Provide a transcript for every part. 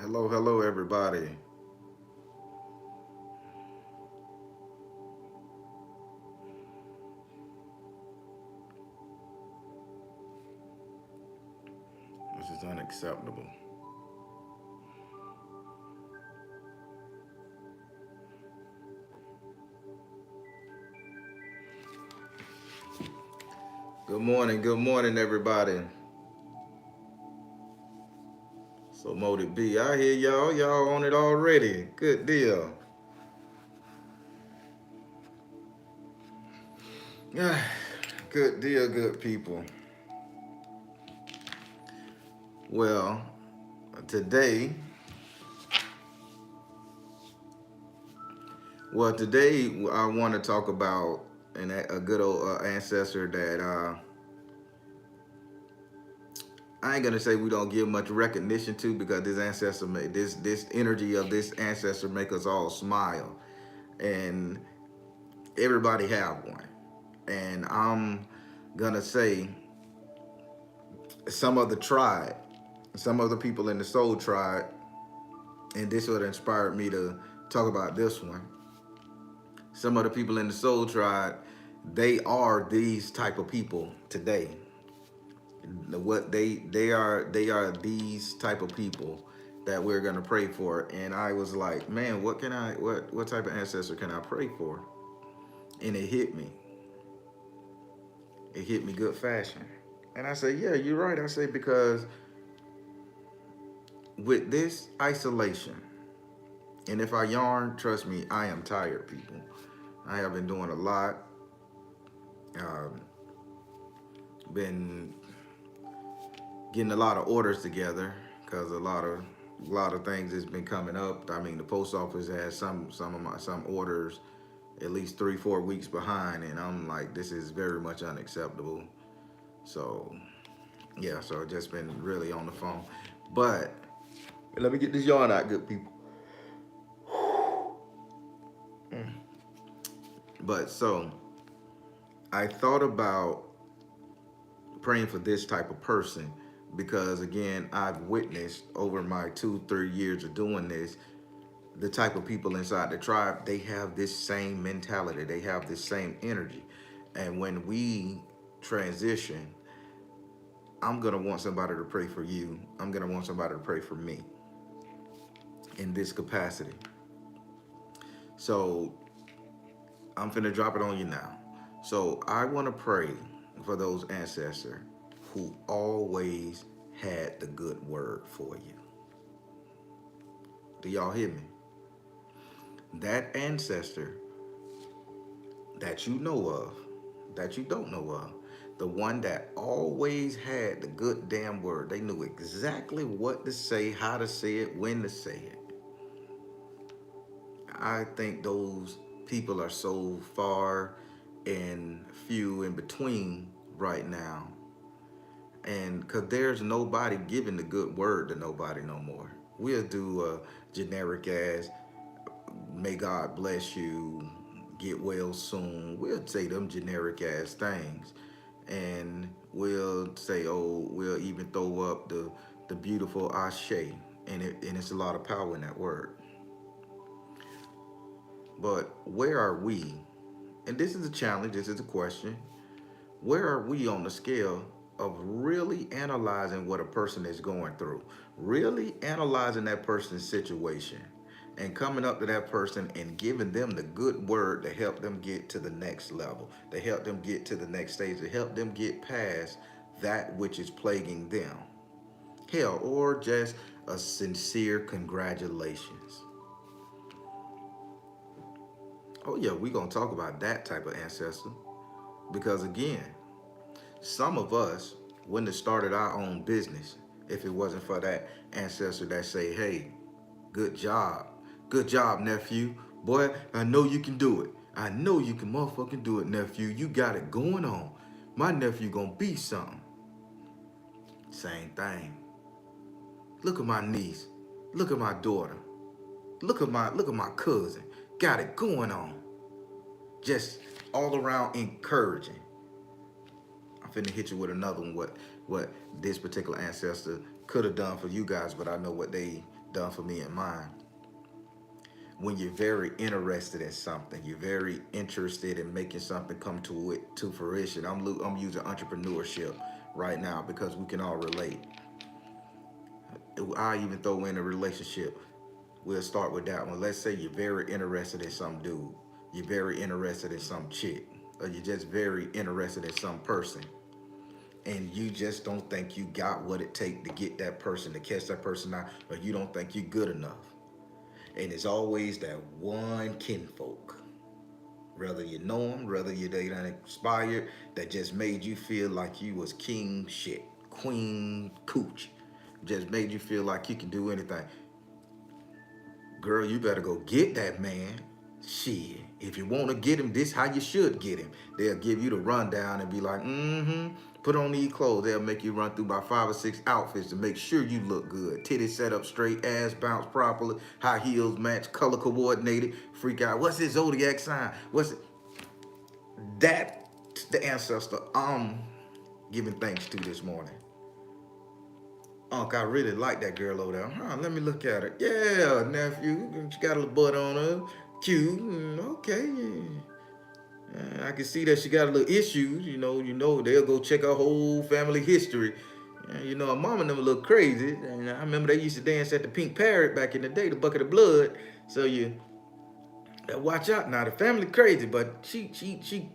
Hello, hello, everybody. This is unacceptable. Good morning, everybody. So Motive B, I hear y'all. Y'all on it already. Good deal. Good deal, good people. Well, today, today I want to talk about a good old ancestor that I ain't gonna say we don't give much recognition to because this ancestor, this energy of this ancestor make us all smile, and everybody have one. And I'm gonna say some of the tribe, some of the people in the soul tribe, and this would inspired me to talk about this one. Some of the people in the soul tribe, they are these type of people today. What they are these type of people that we're gonna pray for. And I was like, man, what type of ancestor can I pray for? And it hit me. It hit me good fashion. And I said, yeah, you're right. I say because with this isolation, and if I yarn, trust me, I am tired, people. I have been doing a lot. Um, been getting a lot of orders together because a lot of things has been coming up. I mean, the post office has some orders at least 3-4 weeks behind, and I'm like, this is very much unacceptable. So yeah, so I've just been really on the phone. But let me get this yarn out, good people. But so I thought about praying for this type of person because again, I've witnessed over my 2-3 years of doing this, the type of people inside the tribe, they have this same mentality, they have this same energy. And when we transition, I'm gonna want somebody to pray for you. I'm gonna want somebody to pray for me in this capacity. So I'm finna drop it on you now. So I wanna pray for those ancestors who always had the good word for you. Do y'all hear me? That ancestor that you know of, that you don't know of, the one that always had the good damn word. They knew exactly what to say, how to say it, when to say it. I think those people are so far and few in between right now. And because there's nobody giving the good word to nobody no more. We'll do a generic as, may God bless you, get well soon. We'll say them generic ass things. And we'll say, oh, we'll even throw up the beautiful ashe. And it's a lot of power in that word. But where are we? And this is a challenge, this is a question. Where are we on the scale of really analyzing what a person is going through? Really analyzing that person's situation and coming up to that person and giving them the good word to help them get to the next level, to help them get to the next stage, to help them get past that which is plaguing them. Hell, or just a sincere congratulations. Oh yeah, we gonna talk about that type of ancestor because again, some of us wouldn't have started our own business if it wasn't for that ancestor that say, "Hey, good job, nephew. Boy, I know you can do it. I know you can motherfucking do it, nephew. You got it going on. My nephew gonna be something." Same thing. Look at my niece. Look at my daughter. Look at my cousin. Got it going on. Just all around encouraging. I'm finna hit you with another one. What this particular ancestor could have done for you guys, but I know what they done for me and mine. When you're very interested in something, you're very interested in making something come to fruition. I'm using entrepreneurship right now because we can all relate. I even throw in a relationship. We'll start with that one. Let's say you're very interested in some dude. You're very interested in some chick. Or you're just very interested in some person. And you just don't think you got what it takes to get that person, to catch that person out, or you don't think you're good enough. And it's always that one kinfolk. Whether you know them, whether you they done inspired, that just made you feel like you was king shit, queen cooch. Just made you feel like you can do anything. Girl, you better go get that man. Shit. If you want to get him, this how you should get him. They'll give you the rundown and be like, put on these clothes. They'll make you run through about 5 or 6 outfits to make sure you look good. Titties set up straight, ass bounced properly, high heels match, color coordinated. Freak out. What's his zodiac sign? What's it? That the ancestor I'm giving thanks to this morning. Unc, I really like that girl over there. Huh, let me look at her. Yeah, nephew. She got a little butt on her. Cute. Okay. I can see that she got a little issues. They'll go check her whole family history. Her mama and them a little crazy. And I remember they used to dance at the Pink Parrot back in the day, the bucket of blood. So you watch out now. The family crazy, but she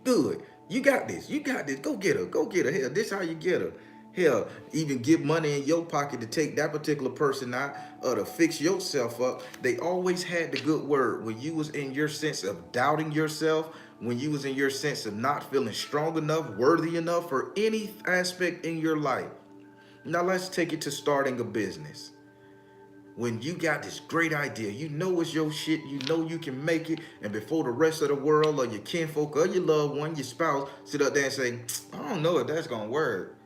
good. You got this. You got this. Go get her. Go get her. Hell, this how you get her. Hell, even give money in your pocket to take that particular person out or to fix yourself up. They always had the good word. When you was in your sense of doubting yourself, when you was in your sense of not feeling strong enough, worthy enough for any aspect in your life. Now let's take it to starting a business. When you got this great idea, you know it's your shit, you know you can make it, and before the rest of the world or your kinfolk or your loved one, your spouse, sit up there and say, I don't know if that's gonna work.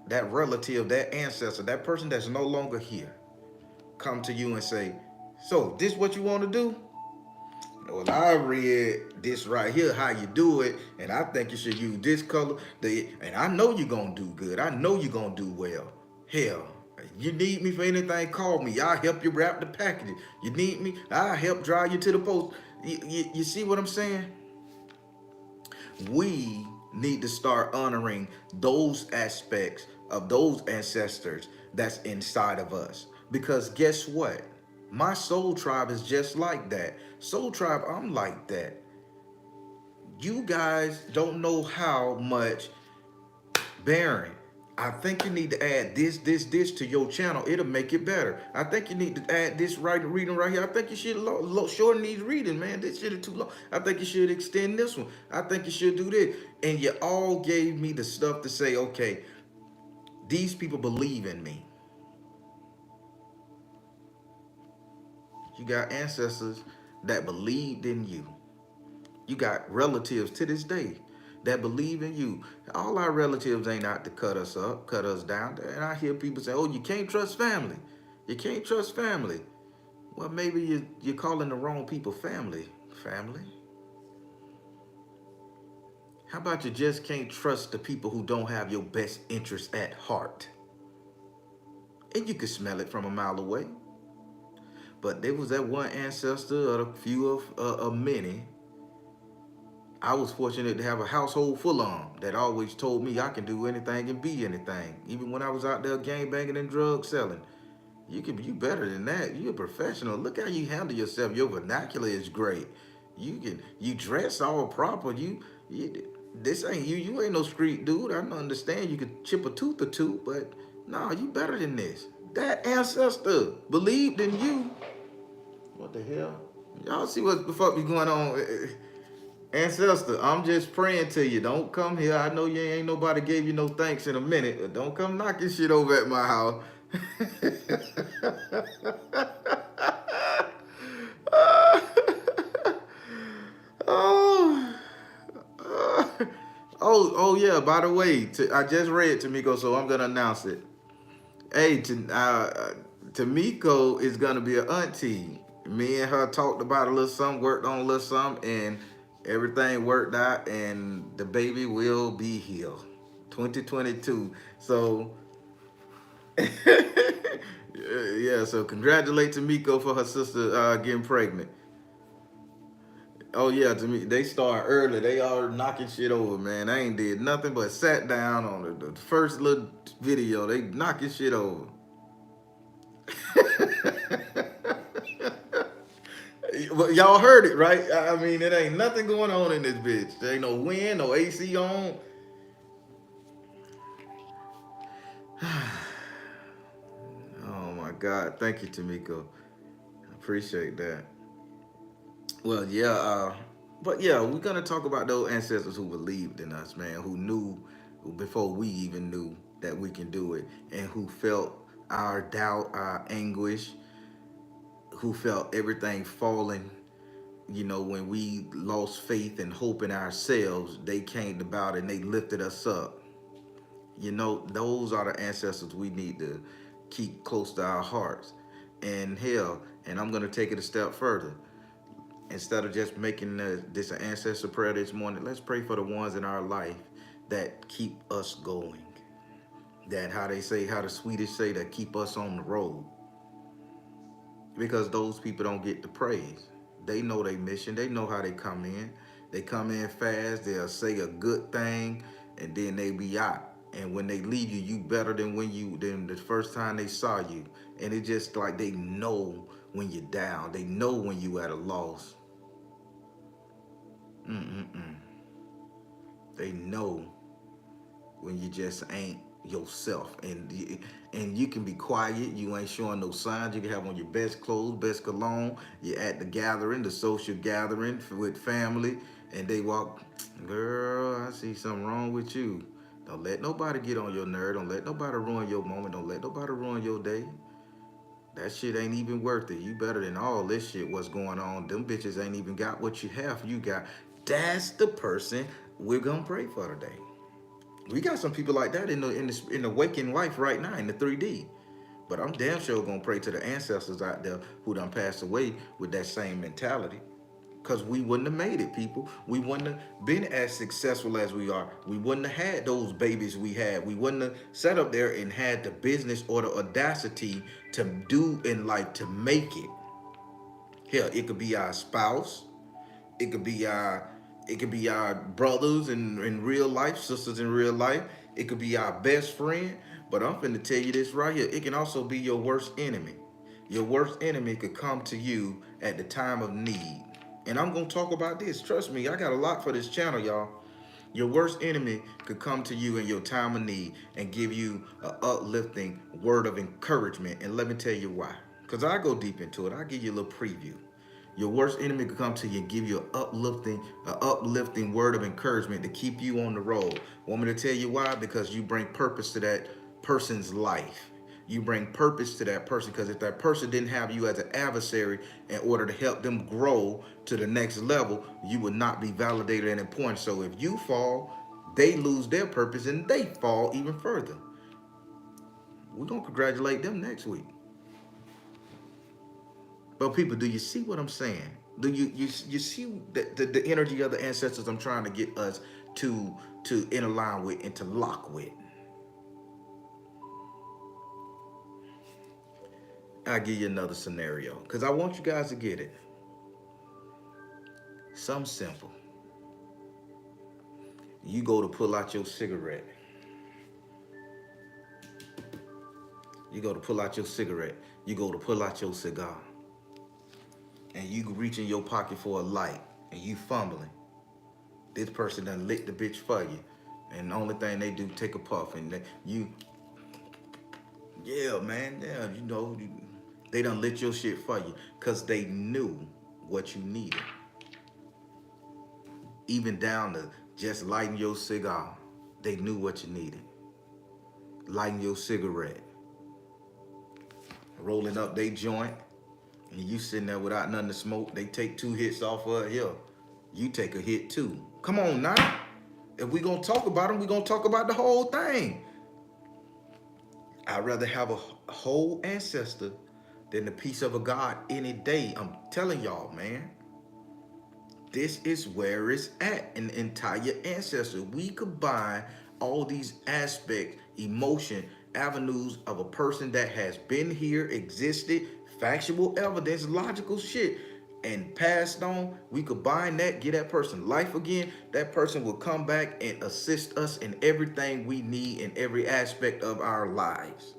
That relative, that ancestor, that person that's no longer here, come to you and say, so this what you want to do? Well, I read this right here, how you do it, and I think you should use this color. And I know you're going to do good. I know you're going to do well. Hell, you need me for anything, call me. I'll help you wrap the package. You need me, I'll help drive you to the post. You see what I'm saying? We need to start honoring those aspects of those ancestors that's inside of us. Because guess what? My soul tribe is just like that. Soul tribe, I'm like that. You guys don't know how much, Baron, I think you need to add this to your channel. It'll make it better. I think you need to add this reading right here. I think you should shorten these reading, man. This shit is too long. I think you should extend this one. I think you should do this. And you all gave me the stuff to say, okay, these people believe in me. You got ancestors that believed in you. You got relatives to this day that believe in you. All our relatives ain't out to cut us up, cut us down. And I hear people say, oh, you can't trust family. You can't trust family. Well, maybe you're calling the wrong people family. Family? How about you just can't trust the people who don't have your best interest at heart? And you can smell it from a mile away. But there was that one ancestor, or a few of many. I was fortunate to have a household full on that always told me I can do anything and be anything. Even when I was out there gang banging and drug selling. You better than that. You're a professional. Look how you handle yourself. Your vernacular is great. You dress all proper. This ain't you. You ain't no street dude. I don't understand. You could chip a tooth or two, but no, you better than this. That ancestor believed in you. What the hell? Y'all see what the fuck be going on? Ancestor, I'm just praying to you. Don't come here. I know you ain't nobody gave you no thanks in a minute, but don't come knocking shit over at my house. Oh, oh yeah. By the way, I just read Tamiko, so I'm gonna announce it. Hey, Tamiko is gonna be an auntie. Me and her talked about a little something, worked on a little something, and everything worked out. And the baby will be here, 2022. So, yeah. So congratulate Tamiko for her sister getting pregnant. Oh yeah, to me they start early. They are knocking shit over, man. I ain't did nothing but sat down on the first little video. They knocking shit over. Well, y'all heard it, right? I mean, it ain't nothing going on in this bitch. There ain't no wind, no AC on. Oh my God. Thank you, Tamiko. I appreciate that. Well, yeah, but yeah, we're gonna talk about those ancestors who believed in us, man, who knew before we even knew that we can do it, and who felt our doubt, our anguish, who felt everything falling. You know, when we lost faith and hope in ourselves, they came about and they lifted us up. You know, those are the ancestors we need to keep close to our hearts. And hell, and I'm gonna take it a step further. Instead of just making this an ancestor prayer this morning, let's pray for the ones in our life that keep us going. That how they say, how the Swedish say, that keep us on the road. Because those people don't get the praise. They know their mission. They know how they come in. They come in fast. They'll say a good thing, and then they be out. And when they leave you, you better than the first time they saw you. And it's just like they know when you're down. They know when you at a loss. Mm-mm-mm. They know when you just ain't yourself, and you can be quiet. You ain't showing no signs. You can have on your best clothes, best cologne. You're at the gathering, the social gathering with family, and they walk, girl, I see something wrong with you. Don't let nobody get on your nerve. Don't let nobody ruin your moment. Don't let nobody ruin your day. That shit ain't even worth it. You better than all this shit what's going on. Them bitches ain't even got what you have. You got. That's the person we're gonna pray for today. We got some people like that in the waking life right now in the 3D. But I'm damn sure gonna pray to the ancestors out there who done passed away with that same mentality. Cause we wouldn't have made it, people. We wouldn't have been as successful as we are. We wouldn't have had those babies we had. We wouldn't have sat up there and had the business or the audacity to do in life to make it. Hell, it could be our spouse. It could be our brothers in real life, sisters in real life. It could be our best friend. But I'm finna tell you this right here. It can also be your worst enemy. Your worst enemy could come to you at the time of need. And I'm gonna talk about this. Trust me, I got a lot for this channel, y'all. Your worst enemy could come to you in your time of need and give you an uplifting word of encouragement. And let me tell you why. Because I go deep into it. I'll give you a little preview. Your worst enemy could come to you and give you an uplifting word of encouragement to keep you on the road. Want me to tell you why? Because you bring purpose to that person's life. You bring purpose to that person, because if that person didn't have you as an adversary in order to help them grow to the next level, you would not be validated and important. So if you fall, they lose their purpose and they fall even further. We're gonna congratulate them next week. But people, do you see what I'm saying? Do you see the energy of the ancestors I'm trying to get us to interline with and to lock with? I'll give you another scenario because I want you guys to get it. Something simple. You go to pull out your cigarette. You go to pull out your cigarette. You go to pull out your cigar. And you reach in your pocket for a light and you fumbling. This person done lit the bitch for you. And the only thing they do, take a puff. And yeah, man, yeah, they done lit your shit for you. Because they knew what you needed. Even down to just lighting your cigar. They knew what you needed. Lighting your cigarette. Rolling up they joint. And you sitting there without nothing to smoke. They take 2 hits off of it here. You take a hit too. Come on now. If we gonna talk about them, we gonna talk about the whole thing. I'd rather have a whole ancestor than the piece of a God any day. I'm telling y'all, man. This is where it's at, an entire ancestor. We combine all these aspects, emotion, avenues of a person that has been here, existed, factual evidence, logical shit, and passed on. We combine that, get that person life again. That person will come back and assist us in everything we need in every aspect of our lives.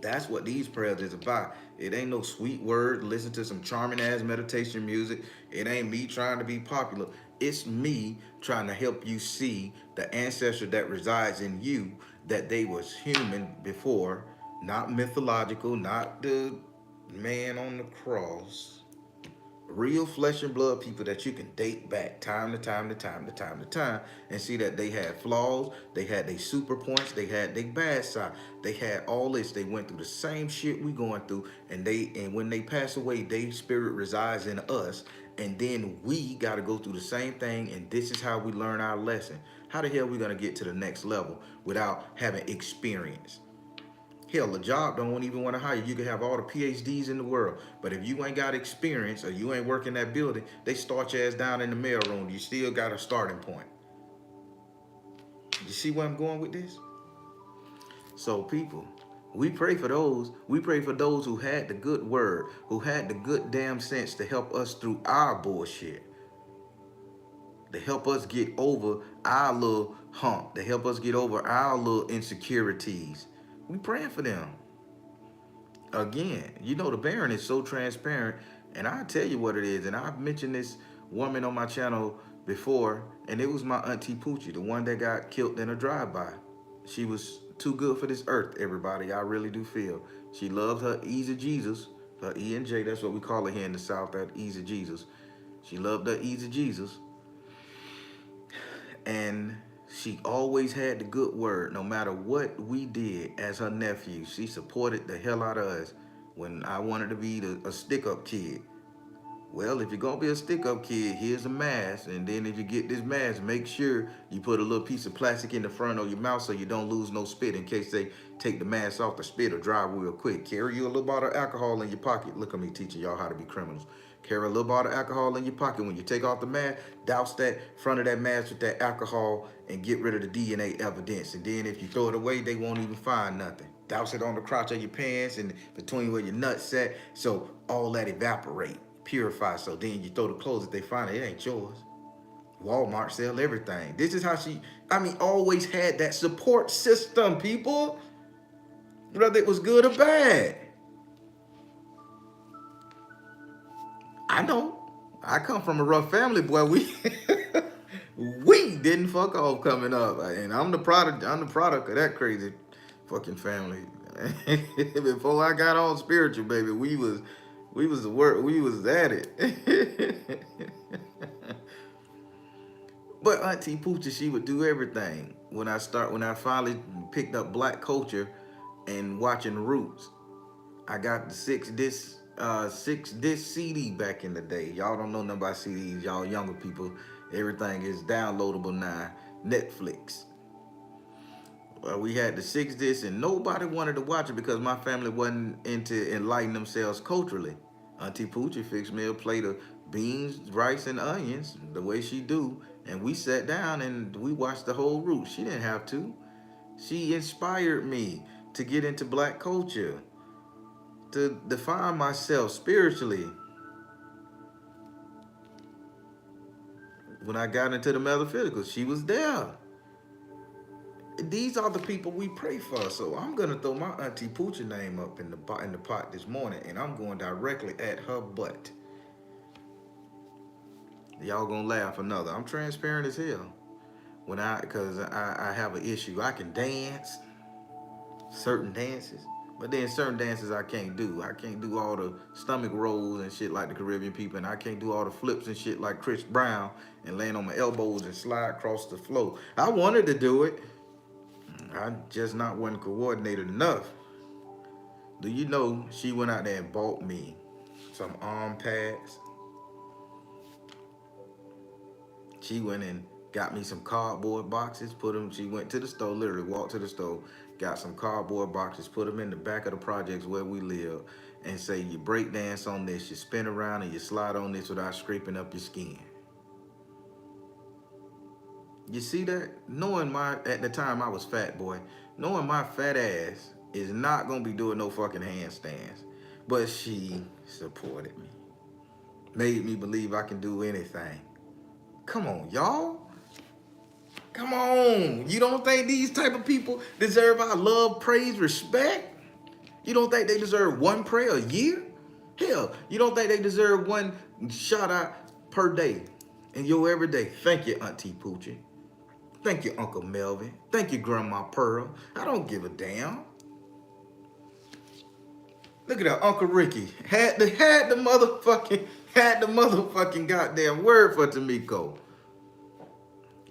That's what these prayers is about. It ain't no sweet word, listen to some charming ass meditation music. It ain't me trying to be popular. It's me trying to help you see the ancestor that resides in you, that they was human before, not mythological, not the man on the cross. Real flesh and blood people that you can date back time to time to time to time to time and see that they had flaws, they had their super points, they had their bad side, they had all this. They went through the same shit we going through, and when they pass away, their spirit resides in us, and then we got to go through the same thing, and this is how we learn our lesson. How the hell we gonna get to the next level without having experience? Hell, a job don't even want to hire you. You can have all the PhDs in the world, but if you ain't got experience or you ain't working that building, they start your ass down in the mailroom. You still got a starting point. You see where I'm going with this? So people, we pray for those. We pray for those who had the good word, who had the good damn sense to help us through our bullshit, to help us get over our little hump, to help us get over our little insecurities. We praying for them. Again, you know, the Baron is so transparent, and I'll tell you what it is. And I've mentioned this woman on my channel before, and it was my auntie Poochie, the one that got killed in a drive-by. She was too good for this earth, everybody. I really do feel. She loved her easy Jesus, her E and J, that's what we call it here in the South, that easy Jesus. She loved her easy Jesus. And she always had the good word. No matter what we did as her nephew, she supported the hell out of us. When I wanted to be a stick-up kid, well, if you're gonna be a stick-up kid, here's a mask. And then if you get this mask, make sure you put a little piece of plastic in the front of your mouth so you don't lose no spit in case they take the mask off, the spit will dry real quick. Carry you a little bottle of alcohol in your pocket. Look at me teaching y'all how to be criminals. Carry a little bottle of alcohol in your pocket. When you take off the mask, douse that front of that mask with that alcohol and get rid of the DNA evidence. And then if you throw it away, they won't even find nothing. Douse it on the crotch of your pants and between where your nuts at, so all that evaporate, purify. So then you throw the clothes that they find, it ain't yours. Walmart sell everything. This is how she, always had that support system, people. Whether it was good or bad. I know. I come from a rough family, boy. We didn't fuck off coming up. And I'm the product of that crazy fucking family. Before I got all spiritual, baby, we was the work, we was at it. But Auntie Poochie, she would do everything. When I finally picked up black culture and watching Roots, I got the 6-disc CD back in the day. Y'all don't know nothing about CDs. Y'all younger people, everything is downloadable now. Netflix. We had the 6-disc and nobody wanted to watch it because my family wasn't into enlightening themselves culturally. Auntie Poochie fixed me a plate of beans, rice, and onions the way she do. And we sat down and we watched the whole route. She didn't have to. She inspired me to get into black culture, to define myself spiritually. When I got into the metaphysical, she was there. These are the people we pray for. So I'm gonna throw my Auntie Poochie name up in the pot this morning, and I'm going directly at her butt. Y'all gonna laugh another. I'm transparent as hell. Because I have an issue. I can dance certain dances. But then certain dances I can't do. I can't do all the stomach rolls and shit like the Caribbean people, and I can't do all the flips and shit like Chris Brown and land on my elbows and slide across the floor. I wanted to do it. I just not wasn't coordinated enough. Do you know she went out there and bought me some arm pads? She went and got me some cardboard boxes, put them, she went to the store, literally walked to the store, got some cardboard boxes, put them in the back of the projects where we live, and say you break dance on this, you spin around and you slide on this without scraping up your skin. You see that? Knowing at the time I was fat boy, knowing my fat ass is not gonna be doing no fucking handstands. But she supported me. Made me believe I can do anything. Come on, y'all. Come on. You don't think these type of people deserve our love, praise, respect? You don't think they deserve one prayer a year? Hell, you don't think they deserve one shout out per day in your everyday? Thank you, Auntie Poochie. Thank you, Uncle Melvin. Thank you, Grandma Pearl. I don't give a damn. Look at that, Uncle Ricky had the motherfucking goddamn word for Tamiko.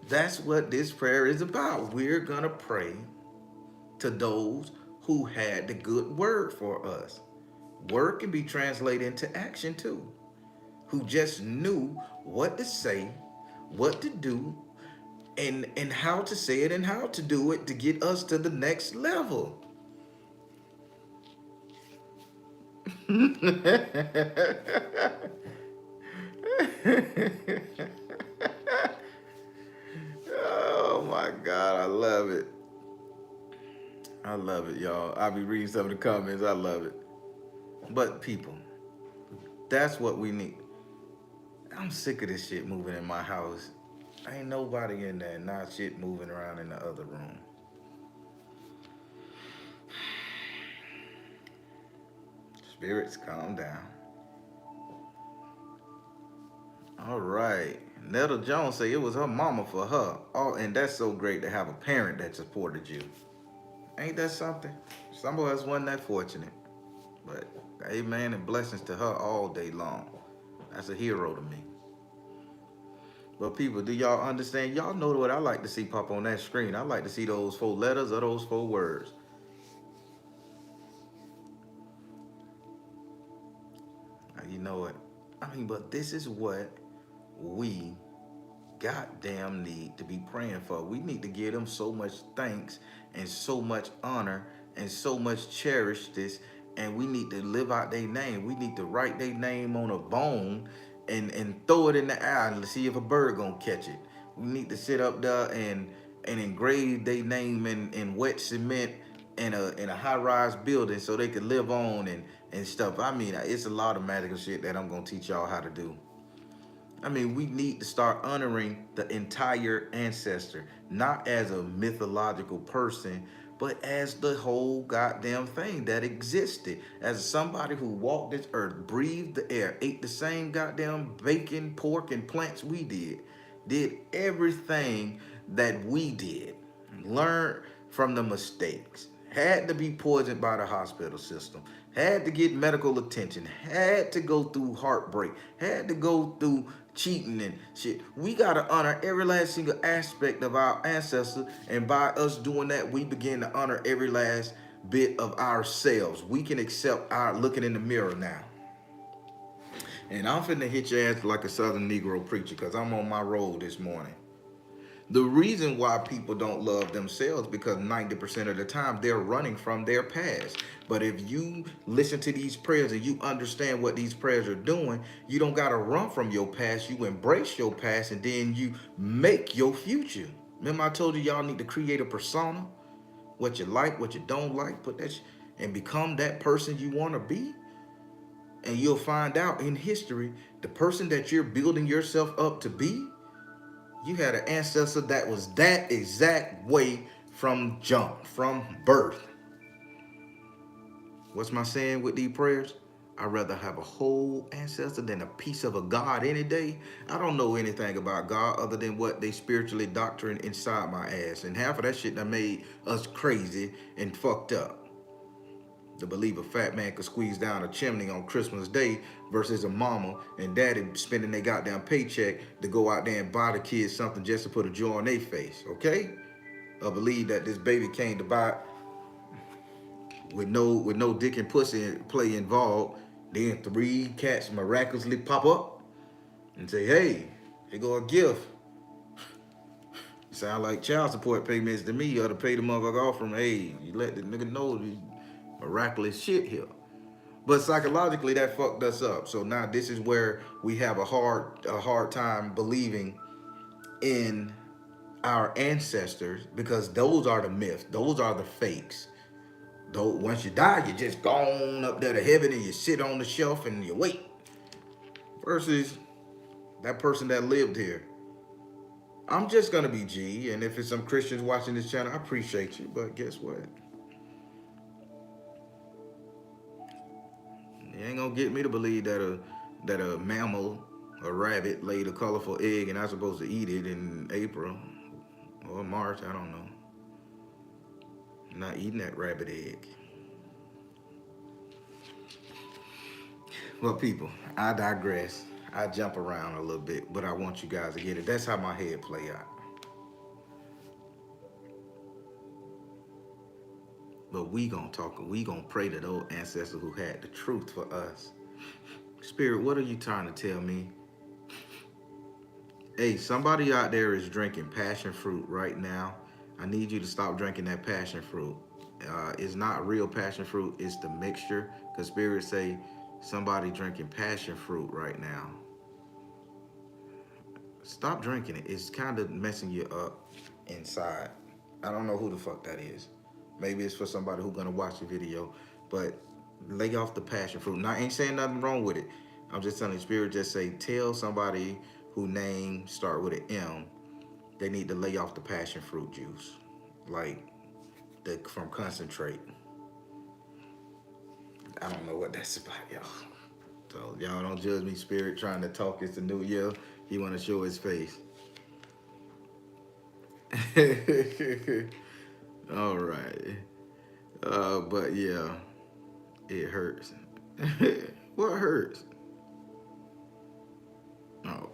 That's what this prayer is about. We're gonna pray to those who had the good word for us. Word can be translated into action too. Who just knew what to say, what to do, and how to say it and how to do it to get us to the next level. Oh my God, I love it. I love it, y'all. I'll be reading some of the comments. I love it. But people, that's what we need. I'm sick of this shit moving in my house. Ain't nobody in there, not shit moving around in the other room. Spirits, calm down. All right. Netta Jones say it was her mama for her. Oh, and that's so great to have a parent that supported you. Ain't that something? Some of us wasn't that fortunate. But amen and blessings to her all day long. That's a hero to me. But people, do y'all understand? Y'all know what I like to see pop on that screen. I like to see those 4 letters or those 4 words. You know what? I mean, but this is what we goddamn need to be praying for. We need to give them so much thanks and so much honor and so much cherish this. And we need to live out their name. We need to write their name on a bone and throw it in the air and see if a bird gonna catch it. We need to sit up there and engrave their name in wet cement in a high-rise building so they can live on and stuff. I mean, it's a lot of magical shit that I'm gonna teach y'all how to do. I mean, we need to start honoring the entire ancestor, not as a mythological person, but as the whole goddamn thing that existed. As somebody who walked this earth, breathed the air, ate the same goddamn bacon, pork, and plants we did everything that we did, learned from the mistakes, had to be poisoned by the hospital system, had to get medical attention, had to go through heartbreak, had to go through cheating and shit. We got to honor every last single aspect of our ancestors, and by us doing that, we begin to honor every last bit of ourselves. We can accept our looking in the mirror now. And I'm finna hit your ass like a Southern Negro preacher because I'm on my roll this morning. The reason why people don't love themselves because 90% of the time they're running from their past. But if you listen to these prayers and you understand what these prayers are doing, you don't got to run from your past. You embrace your past and then you make your future. Remember I told you y'all need to create a persona? What you like, what you don't like, put that and become that person you want to be. And you'll find out in history, the person that you're building yourself up to be, you had an ancestor that was that exact way from jump, from birth. What's my saying with these prayers? I'd rather have a whole ancestor than a piece of a God any day. I don't know anything about God other than what they spiritually doctrine inside my ass. And half of that shit that made us crazy and fucked up. To believe a fat man could squeeze down a chimney on Christmas Day versus a mama and daddy spending their goddamn paycheck to go out there and buy the kids something just to put a joy on their face, okay? Or believe that this baby came to buy with no dick and pussy play involved, then 3 cats miraculously pop up and say, hey, here go a gift. Sound like child support payments to me. You ought to pay the motherfucker off from, hey, you let the nigga know the miraculous shit here. But psychologically, that fucked us up. So now this is where we have a hard time believing in our ancestors, because those are the myths. Those are the fakes. Though once you die, you just gone up there to heaven and you sit on the shelf and you wait. Versus that person that lived here. I'm just gonna be G, and if it's some Christians watching this channel, I appreciate you, but guess what? You ain't gonna get me to believe that a mammal, a rabbit, laid a colorful egg and I'm supposed to eat it in April or March. I don't know. I'm not eating that rabbit egg. Well, people, I digress. I jump around a little bit, but I want you guys to get it. That's how my head play out. But we gonna pray to those ancestors who had the truth for us. Spirit, what are you trying to tell me? Hey, somebody out there is drinking passion fruit right now. I need you to stop drinking that passion fruit. It's not real passion fruit, it's the mixture. Because Spirit say somebody drinking passion fruit right now. Stop drinking it. It's kind of messing you up inside. I don't know who the fuck that is. Maybe it's for somebody who's gonna watch the video, but lay off the passion fruit. Now, I ain't saying nothing wrong with it. I'm just telling you, Spirit just say, tell somebody whose name start with an M, they need to lay off the passion fruit juice, like from concentrate. I don't know what that's about, y'all. So y'all don't judge me. Spirit trying to talk. It's the new year. He want to show his face. All right. But yeah, it hurts. What hurts? Oh.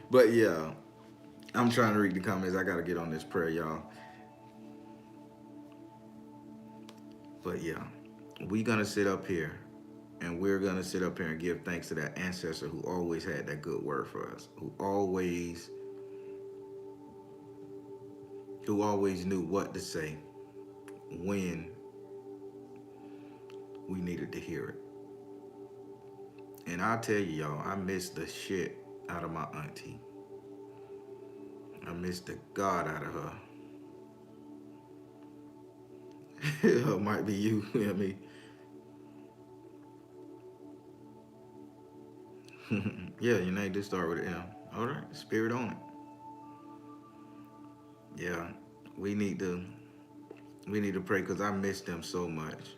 But yeah, I'm trying to read the comments. I got to get on this prayer, y'all. But yeah, we going to sit up here and we're going to sit up here and give thanks to that ancestor who always had that good word for us, who always knew what to say when we needed to hear it. And I tell you, y'all, I miss the shit out of my auntie. I miss the God out of her. It might be you, you know what I mean? Yeah, your name did start with an M. All right, Spirit on it. Yeah, we need to pray, because I miss them so much.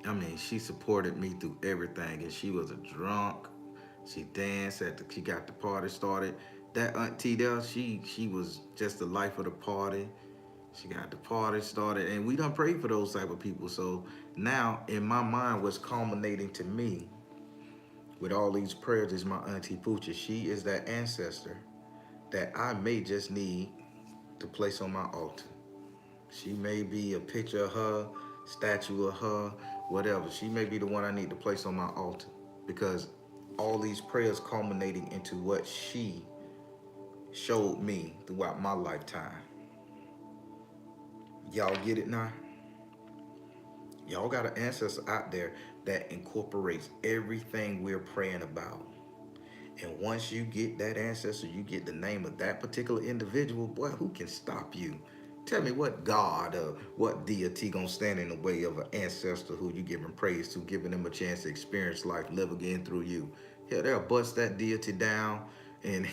I mean, she supported me through everything, and she was a drunk. She danced she got the party started. That auntie there, she was just the life of the party. She got the party started, and we done prayed for those type of people. So now, in my mind, what's culminating to me with all these prayers is my auntie Poochie. She is that ancestor that I may just need to place on my altar. She may be a picture of her, statue of her, whatever. She may be the one I need to place on my altar, because all these prayers culminating into what she showed me throughout my lifetime. Y'all get it now? Y'all got an ancestor out there that incorporates everything we're praying about. And once you get that ancestor, you get the name of that particular individual, boy, who can stop you? Tell me what God or what deity gonna stand in the way of an ancestor who you giving praise to, giving them a chance to experience life, live again through you. Hell, they'll bust that deity down and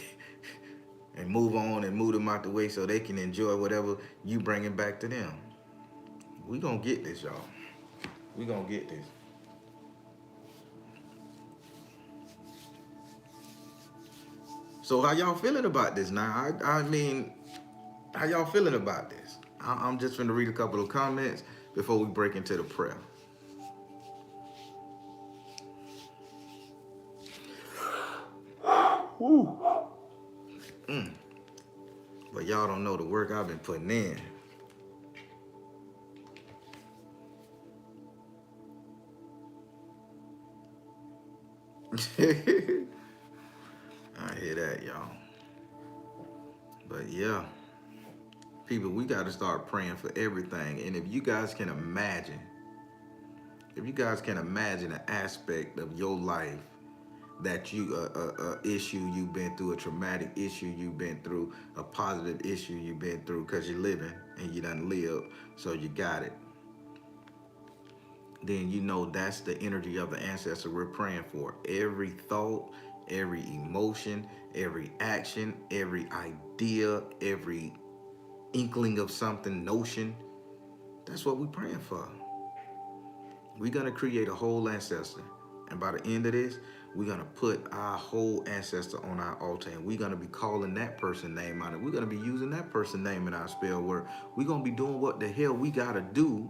and move on and move them out the way so they can enjoy whatever you bringing back to them. We gonna get this, y'all. We gonna get this. So So how y'all feeling about this now? I mean, how y'all feeling about this? I'm just going to read a couple of comments before we break into the prayer. Woo. But y'all don't know the work I've been putting in. I hear that, y'all. But yeah, people, we got to start praying for everything. And if you guys can imagine, an aspect of your life that you issue you've been through, a traumatic issue you've been through, a positive issue you've been through, because you're living and you done lived, so you got it. Then you know that's the energy of the ancestor we're praying for. Every thought, every emotion, every action, every idea, every inkling of something, notion, that's what we're praying for. We're going to create a whole ancestor. And by the end of this, we're going to put our whole ancestor on our altar. And we're going to be calling that person name on it. We're going to be using that person name in our spell word. We're going to be doing what the hell we got to do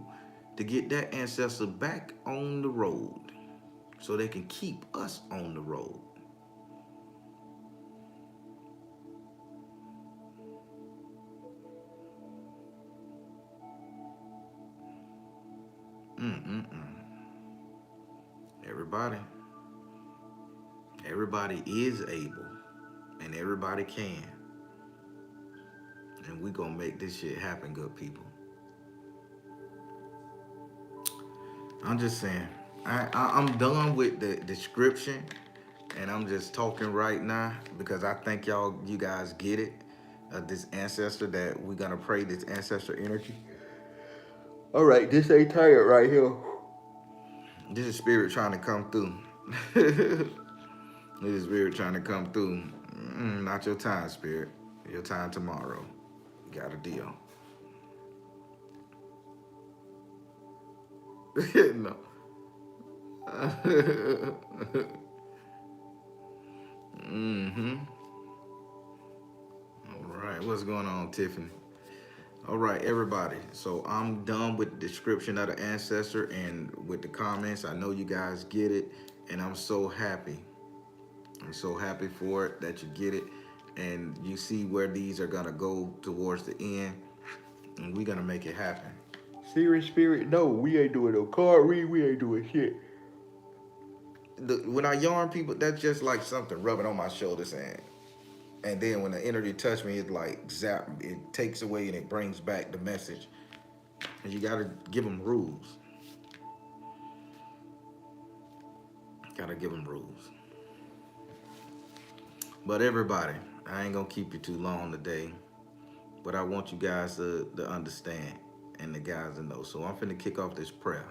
to get that ancestor back on the road so they can keep us on the road. Everybody is able, and everybody can. And we gonna make this shit happen, good people. I'm just saying, I'm done with the description, and I'm just talking right now because I think you guys get it. This ancestor that we're gonna pray, this ancestor energy. All right, this ain't tired right here. This is spirit trying to come through. This is spirit trying to come through. Not your time, spirit. Your time tomorrow. You got a deal. No. Mm-hmm. All right, what's going on, Tiffany? All right, everybody. So I'm done with the description of the ancestor and with the comments. I know you guys get it, and I'm so happy. I'm so happy for it that you get it, and you see where these are gonna go towards the end, and we're gonna make it happen. Serious spirit, no, we ain't doing no card read. We ain't doing shit. When I yarn people, that's just like something rubbing on my shoulder saying. And then when the energy touch me, it's like zap. It takes away and it brings back the message. And you gotta give them rules. Gotta give them rules. But everybody, I ain't gonna keep you too long today. But I want you guys to understand and the guys to know. So I'm finna kick off this prayer.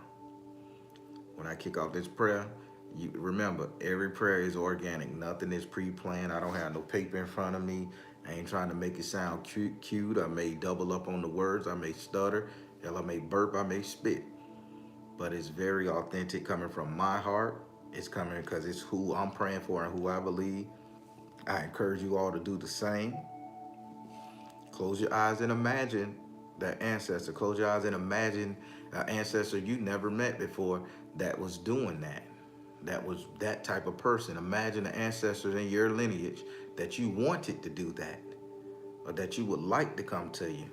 When I kick off this prayer, you remember every prayer is organic. Nothing is pre-planned. I don't have no paper in front of me. I ain't trying to make it sound cute. I may double up on the words. I may stutter. Hell, I may burp. I may spit. But it's very authentic coming from my heart. It's coming because it's who I'm praying for and who I believe. I encourage you all to do the same. Close your eyes and imagine that ancestor. Close your eyes and imagine an ancestor you never met before that was doing that. That was that type of person. Imagine the ancestors in your lineage that you wanted to do that, or that you would like to come to you.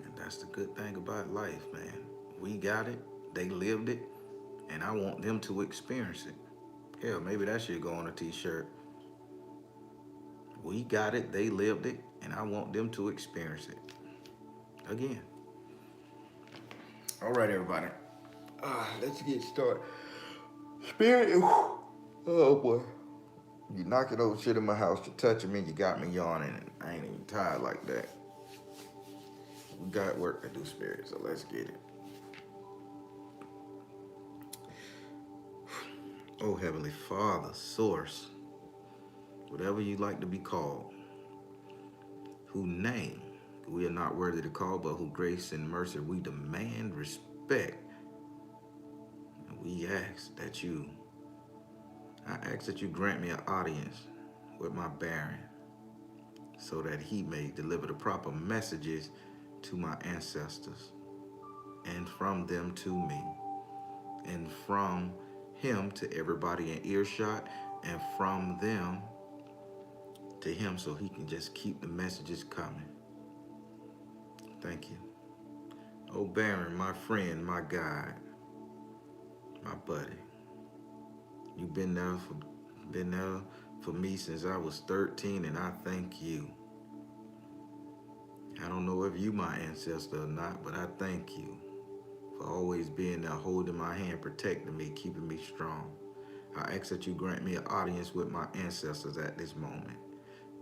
And that's the good thing about life, man. We got it, they lived it, and I want them to experience it. Hell, maybe that should go on a t-shirt. We got it, they lived it, and I want them to experience it. Again. All right, everybody. Let's get started. Spirit, oh boy. You knocking over shit in my house, you touching me, you got me yawning, and I ain't even tired like that. We got work to do, Spirit, so let's get it. Oh, Heavenly Father, Source, whatever you like to be called, who name we are not worthy to call, but who grace and mercy we demand respect. we ask that you, I ask that you grant me an audience with my Baron so that he may deliver the proper messages to my ancestors and from them to me and from him to everybody in earshot and from them to him so he can just keep the messages coming. Thank you. Oh, Baron, my friend, my guide, my buddy. You've been there for me since I was 13, and I thank you. I don't know if you my ancestor or not, but I thank you for always being there, holding my hand, protecting me, keeping me strong. I ask that you grant me an audience with my ancestors at this moment.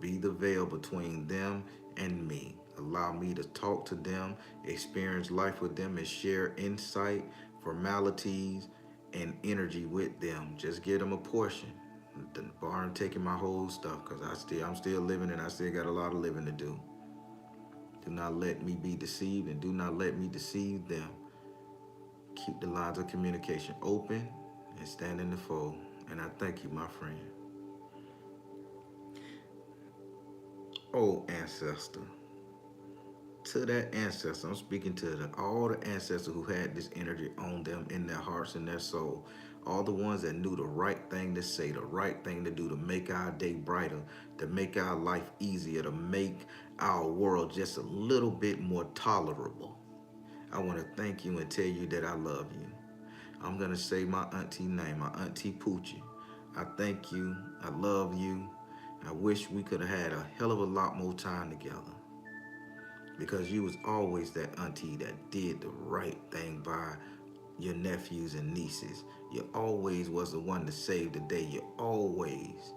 Be the veil between them and me. Allow me to talk to them, experience life with them, and share insight, formalities, and energy with them. Just give them a portion. Barring taking my whole stuff, because I'm still living and I still got a lot of living to do. Do not let me be deceived and do not let me deceive them. Keep the lines of communication open and stand in the fold. And I thank you, my friend. Oh, ancestor. To that ancestor, I'm speaking to all the ancestors who had this energy on them in their hearts and their soul. All the ones that knew the right thing to say, the right thing to do to make our day brighter, to make our life easier, to make our world just a little bit more tolerable. I want to thank you and tell you that I love you. I'm going to say my auntie name, my auntie Poochie. I thank you. I love you. I wish we could have had a hell of a lot more time together, because you was always that auntie that did the right thing by your nephews and nieces. You always was the one to save the day. You always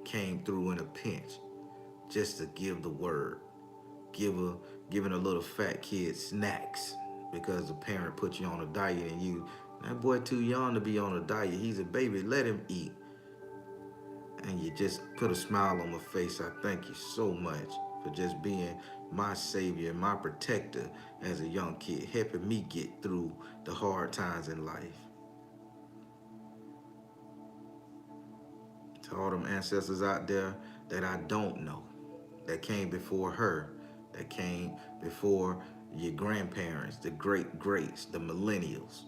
came through in a pinch just to give the word. Giving a little fat kid snacks because the parent put you on a diet and that boy too young to be on a diet. He's a baby, let him eat. And you just put a smile on my face. I thank you so much for just being my savior and my protector as a young kid, helping me get through the hard times in life. To all them ancestors out there that I don't know, that came before her, that came before your grandparents, the great greats, the millennials.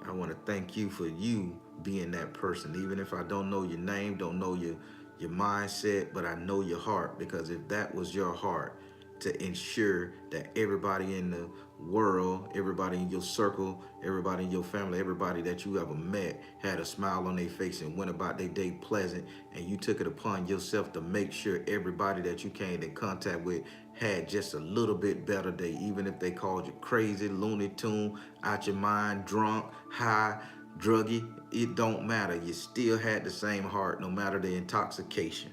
I want to thank you for you being that person, even if I don't know your name, don't know your mindset, but I know your heart, because if that was your heart to ensure that everybody in the world, everybody in your circle, everybody in your family, everybody that you ever met had a smile on their face and went about their day pleasant, and you took it upon yourself to make sure everybody that you came in contact with had just a little bit better day, even if they called you crazy, Looney Tune, out your mind, drunk, high, druggy, it don't matter. You still had the same heart no matter the intoxication.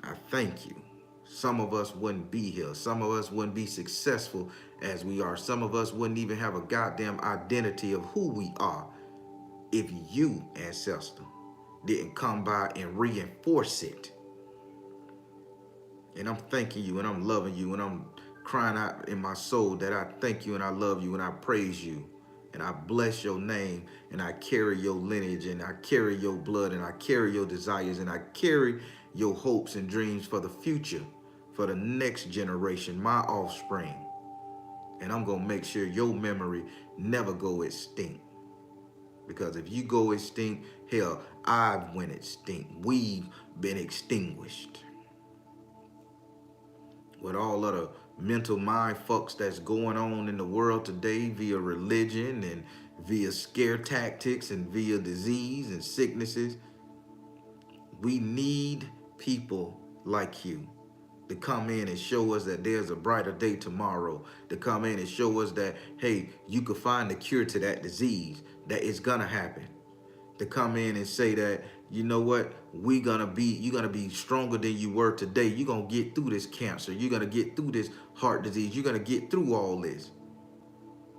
I thank you. Some of us wouldn't be here. Some of us wouldn't be successful as we are. Some of us wouldn't even have a goddamn identity of who we are if you, ancestor, didn't come by and reinforce it. And I'm thanking you and I'm loving you and I'm crying out in my soul that I thank you and I love you and I praise you. And I bless your name and I carry your lineage and I carry your blood and I carry your desires and I carry your hopes and dreams for the future, for the next generation, my offspring. And I'm going to make sure your memory never go extinct. Because if you go extinct, hell, I've went extinct. We've been extinguished. With all of the mental mind fucks that's going on in the world today via religion and via scare tactics and via disease and sicknesses, we need people like you to come in and show us that there's a brighter day tomorrow, to come in and show us that, hey, you could find the cure to that disease, that it's gonna happen. To come in and say that, you know what, you're gonna be stronger than you were today. You're gonna get through this cancer. You're gonna get through this heart disease. You're gonna get through all this.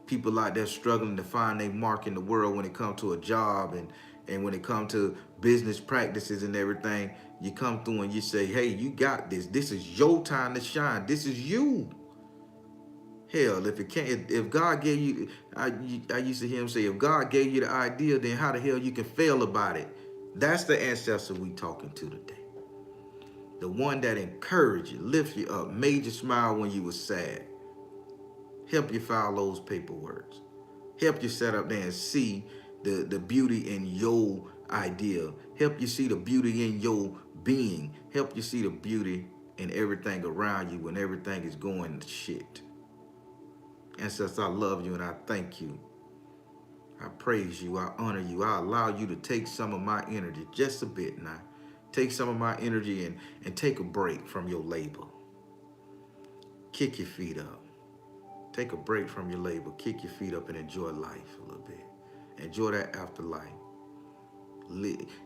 People out there struggling to find their mark in the world when it comes to a job and when it comes to business practices and everything. You come through and you say, hey, you got this. This is your time to shine. This is you. Hell, if it can't, if God gave you, I used to hear him say, if God gave you the idea, then how the hell you can fail about it? That's the ancestor we talking to today. The one that encouraged you, lift you up, made you smile when you was sad, help you file those paperwork, help you set up there and see the beauty in your idea, help you see the beauty in your being, help you see the beauty in everything around you when everything is going to shit. Ancestor, I love you and I thank you. I praise you, I honor you. I allow you to take some of my energy, just a bit now. Take some of my energy and take a break from your labor. Kick your feet up. Take a break from your labor. Kick your feet up and enjoy life a little bit. Enjoy that afterlife.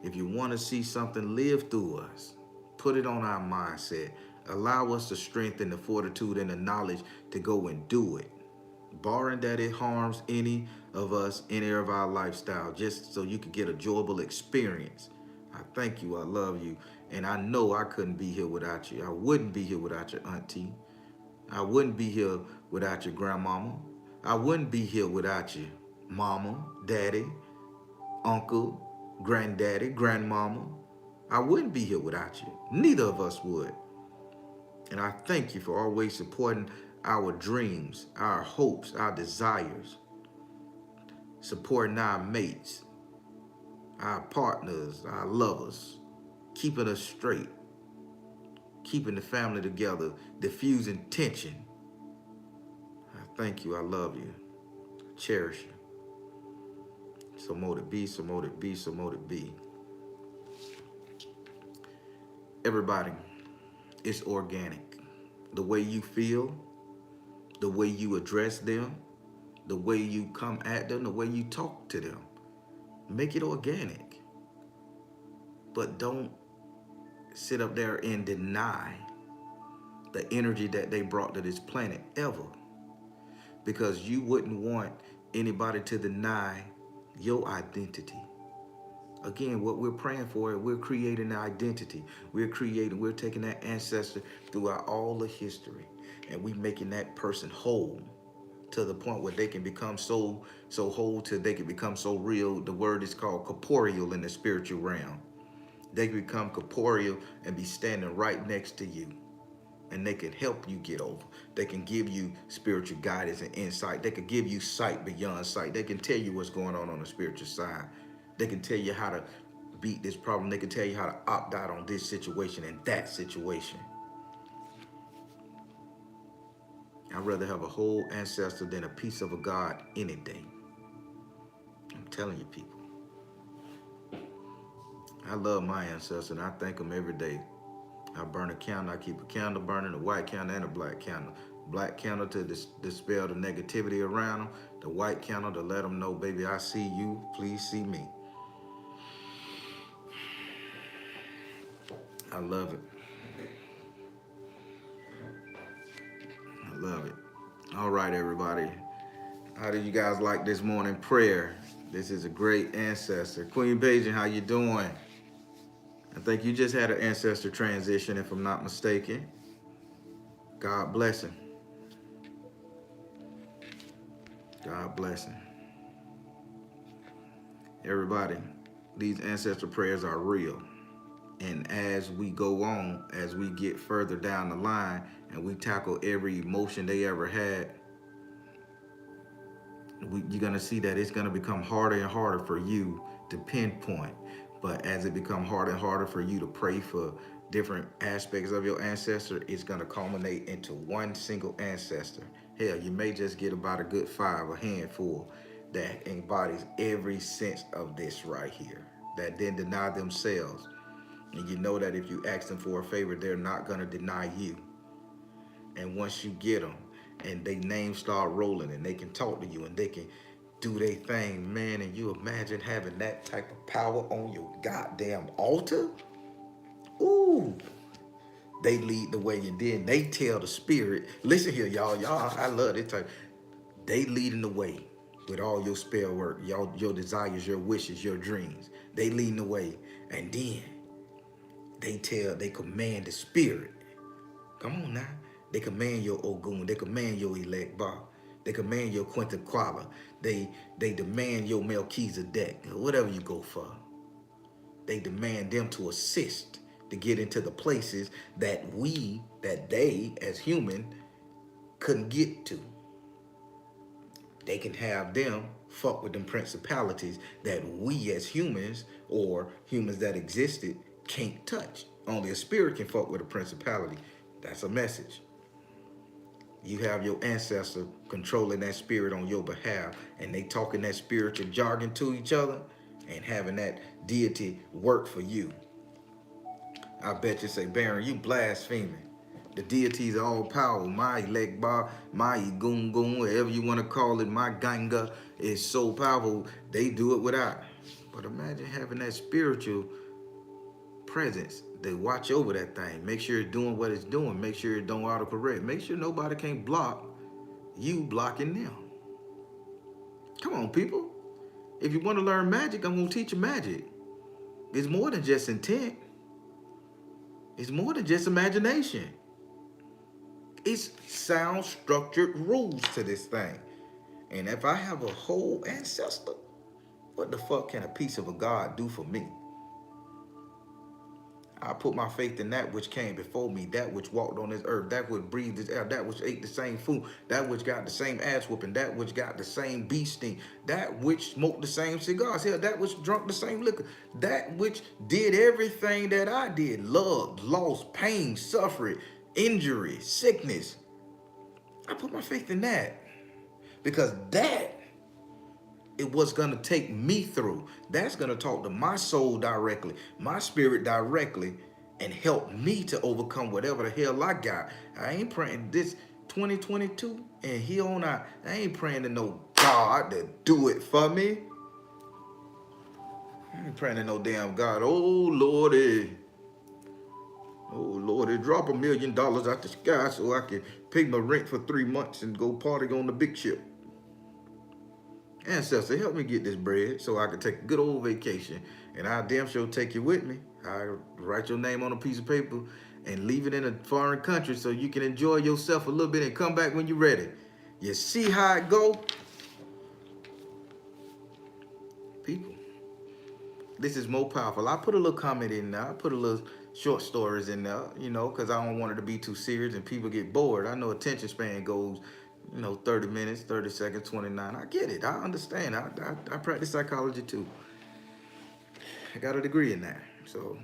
If you want to see something, live through us. Put it on our mindset. Allow us the strength and the fortitude and the knowledge to go and do it. Barring that it harms any of us, any of our lifestyle, just so you could get a enjoyable experience. I thank you, I love you, and I know I couldn't be here without you. I wouldn't be here without your auntie. I wouldn't be here without your grandmama. I wouldn't be here without your mama, daddy, uncle, granddaddy, grandmama. I wouldn't be here without you. Neither of us would. And I thank you for always supporting our dreams, our hopes, our desires, supporting our mates, our partners, our lovers, keeping us straight, keeping the family together, diffusing tension. I thank you, I love you, I cherish you. So mote it be, so mote it be, so mote it be. Everybody, it's organic. The way you feel, the way you address them, the way you come at them, the way you talk to them. Make it organic. But don't sit up there and deny the energy that they brought to this planet ever. Because you wouldn't want anybody to deny your identity. Again, what we're praying for, we're creating an identity. We're taking that ancestor throughout all the history, and we making that person whole to the point where they can become so whole till they can become so real. The word is called corporeal in the spiritual realm. They can become corporeal and be standing right next to you. And they can help you get over. They can give you spiritual guidance and insight. They can give you sight beyond sight. They can tell you what's going on the spiritual side. They can tell you how to beat this problem. They can tell you how to opt out on this situation and that situation. I'd rather have a whole ancestor than a piece of a God any day. I'm telling you, people. I love my ancestor and I thank them every day. I burn a candle. I keep a candle burning, a white candle and a black candle. Black candle to dispel the negativity around them. The white candle to let them know, baby, I see you. Please see me. I love it. I love it. All right, everybody. How do you guys like this morning prayer? This is a great ancestor. Queen Beijing, how you doing? I think you just had an ancestor transition, if I'm not mistaken. God bless him. God bless him. Everybody, these ancestor prayers are real. And as we go on, as we get further down the line and we tackle every emotion they ever had, you're going to see that it's going to become harder and harder for you to pinpoint. But as it becomes harder and harder for you to pray for different aspects of your ancestor, it's going to culminate into one single ancestor. Hell, you may just get about a good 5, a handful that embodies every sense of this right here, that then deny themselves. And you know that if you ask them for a favor, they're not going to deny you. And once you get them and they names start rolling and they can talk to you and they can do their thing, man, and you imagine having that type of power on your goddamn altar? Ooh. They lead the way, and then they tell the spirit, listen here, y'all, I love this type. They leading the way with all your spell work, your desires, your wishes, your dreams. They leading the way, and then they command the spirit. Come on now. They command your Ogun. They command your Elegba. They command your Quintaquala. They demand your Melchizedek, whatever you go for. They demand them to assist to get into the places that they as human couldn't get to. They can have them fuck with them principalities that we as humans or humans that existed can't touch. Only a spirit can fuck with a principality. That's a message. You have your ancestor controlling that spirit on your behalf, and they talking that spiritual jargon to each other and having that deity work for you. I bet you say, Baron, you blaspheming. The deities are all powerful. My Legba, my Gungun, whatever you want to call it, my Ganga is so powerful, they do it without. But imagine having that spiritual presence to watch over that thing. Make sure it's doing what it's doing. Make sure it don't autocorrect. Make sure nobody can't block you blocking them. Come on, people. If you want to learn magic, I'm going to teach you magic. It's more than just intent. It's more than just imagination. It's sound structured rules to this thing. And if I have a whole ancestor, what the fuck can a piece of a God do for me? I put my faith in that which came before me, that which walked on this earth, that which breathed this air, that which ate the same food, that which got the same ass whooping, that which got the same bee sting, that which smoked the same cigars, hell, that which drunk the same liquor, that which did everything that I did, loved, lost, pain, suffering, injury, sickness. I put my faith in that because that is what's going to take me through. That's going to talk to my soul directly, my spirit directly, and help me to overcome whatever the hell I got. I ain't praying this 2022 and here on out. I ain't praying to no God to do it for me. I ain't praying to no damn God. Oh, Lordy. Oh, Lordy, drop $1 million out the sky so I can pay my rent for 3 months and go party on the big ship. Ancestor, help me get this bread so I can take a good old vacation. And I'll damn sure take you with me. I'll write your name on a piece of paper and leave it in a foreign country so you can enjoy yourself a little bit and come back when you're ready. You see how it go? People, this is more powerful. I put a little comment in there. I put a little short stories in there, you know, because I don't want it to be too serious and people get bored. I know attention span goes 30 minutes, 30 seconds, 29. I get it. I understand. I practice psychology too. I got a degree in that. So,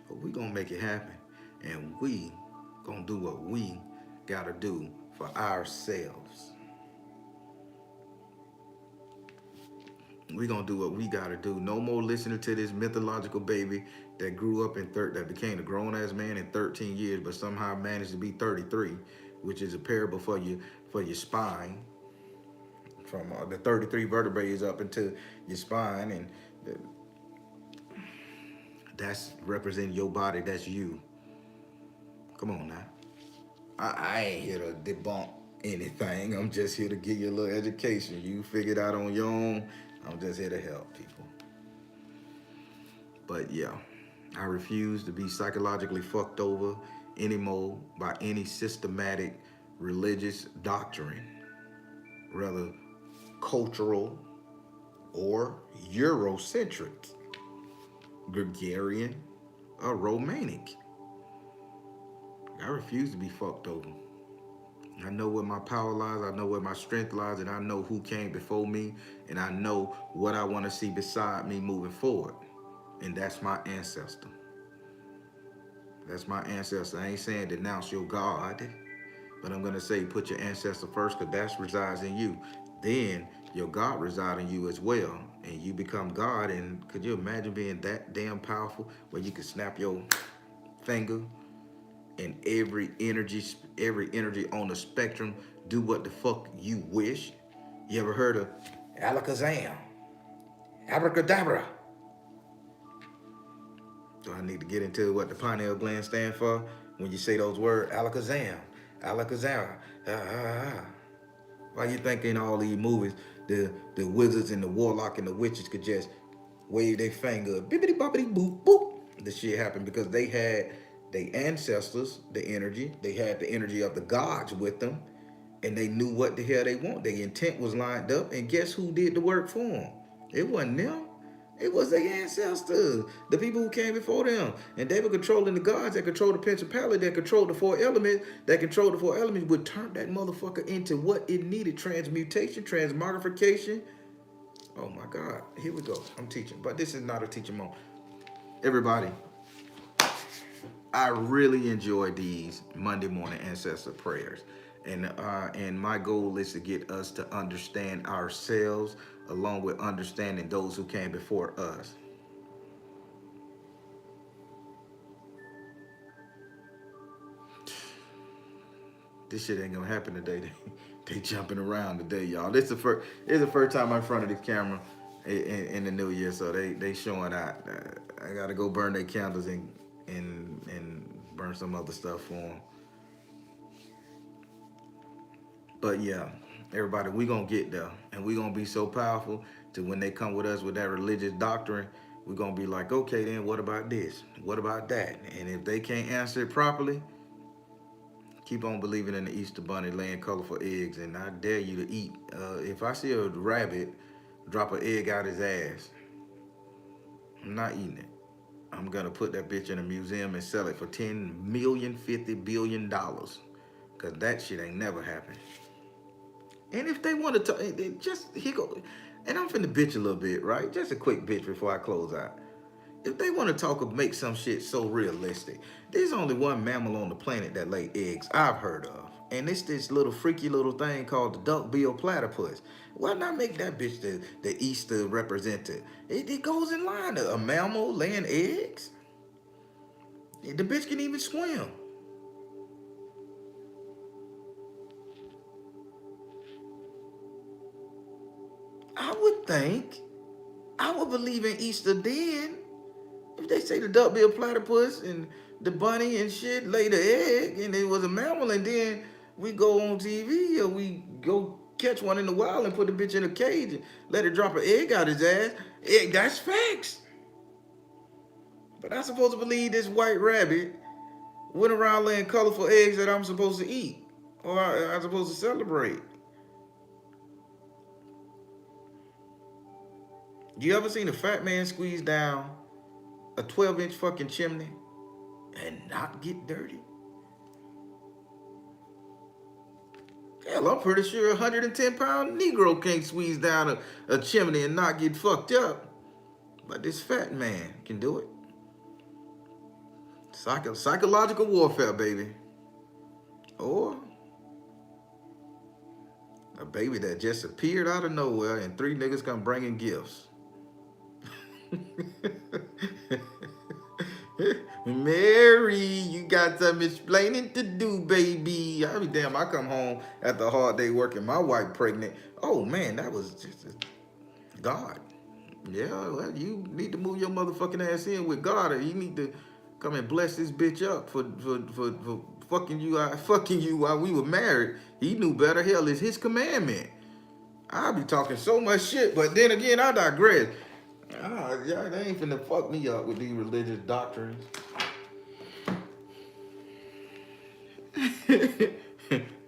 but we gonna make it happen. And we gonna do what we gotta do for ourselves. We gonna do what we gotta do. No more listening to this mythological baby that grew up that became a grown-ass man in 13 years, but somehow managed to be 33. Which is a parable for your spine, from the 33 vertebrae up into your spine, and that's representing your body. That's you. Come on now. I ain't here to debunk anything. I'm just here to give you a little education. You figure it out on your own. I'm just here to help people. But yeah, I refuse to be psychologically fucked over anymore by any systematic religious doctrine, rather cultural or Eurocentric, Gregarian, or Romanic. I refuse to be fucked over. I know where my power lies, I know where my strength lies, and I know who came before me, and I know what I want to see beside me moving forward. And that's my ancestor. That's my ancestor. I ain't saying denounce your God, but I'm going to say put your ancestor first because that resides in you. Then your God resides in you as well. And you become God. And could you imagine being that damn powerful where you could snap your finger and every energy on the spectrum do what the fuck you wish? You ever heard of Alakazam? Abracadabra. Do I need to get into what the pineal gland stand for when you say those words? Alakazam, Alakazam. Why you think in all these movies the wizards and the warlock and the witches could just wave their finger, bippity boppity boop boop? The shit happened because they had They ancestors, the energy, they had the energy of the gods with them, and they knew what the hell they want. Their intent was lined up, and guess who did the work for them? It wasn't them. It was their ancestors, the people who came before them. And they were controlling the gods that controlled the principality, that controlled the four elements, would turn that motherfucker into what it needed. Transmutation, transmogrification. Oh my God. Here we go. I'm teaching. But this is not a teaching moment. Everybody, I really enjoy these Monday morning ancestor prayers. And my goal is to get us to understand ourselves along with understanding those who came before us. This shit ain't gonna happen today. They jumping around today, y'all. This is the first time I'm in front of this camera in the new year, so they showing out. I gotta go burn their candles and burn some other stuff for them. But yeah, everybody, we gonna get there, and we gonna be so powerful to when they come with us with that religious doctrine, we gonna be like, okay, then what about this? What about that? And if they can't answer it properly, keep on believing in the Easter Bunny laying colorful eggs, and I dare you to eat. If I see a rabbit drop an egg out his ass, I'm not eating it. I'm gonna put that bitch in a museum and sell it for 10 million, $50 billion, cause that shit ain't never happened. And if they want to, just here go. And I'm finna bitch a little bit, right? Just a quick bitch before I close out. If they want to talk or make some shit so realistic, there's only one mammal on the planet that lay eggs I've heard of. And it's this little freaky little thing called the duck-billed platypus. Why not make that bitch the Easter representative? It goes in line. A mammal laying eggs? The bitch can even swim. I would think. I would believe in Easter then. If they say the duck-billed platypus and the bunny and shit laid the egg and it was a mammal, and then we go on TV or we go catch one in the wild and put the bitch in a cage and let it drop an egg out his ass, that's facts. But I'm supposed to believe this white rabbit went around laying colorful eggs that I'm supposed to eat or I'm supposed to celebrate. You ever seen a fat man squeeze down a 12-inch fucking chimney and not get dirty? Hell, I'm pretty sure a 110-pound Negro can't squeeze down a chimney and not get fucked up. But this fat man can do it. Psychological warfare, baby. Or a baby that just appeared out of nowhere and three niggas come bringing gifts. Mary, you got some explaining to do, baby. I be damn, I come home after a hard day working, my wife pregnant. Oh man, that was just God. Yeah, well, you need to move your motherfucking ass in with God, or you need to come and bless this bitch up for fucking you while we were married. He knew better. Hell, is his commandment. I be talking so much shit, but then again, I digress. Yeah, they ain't finna fuck me up with these religious doctrines.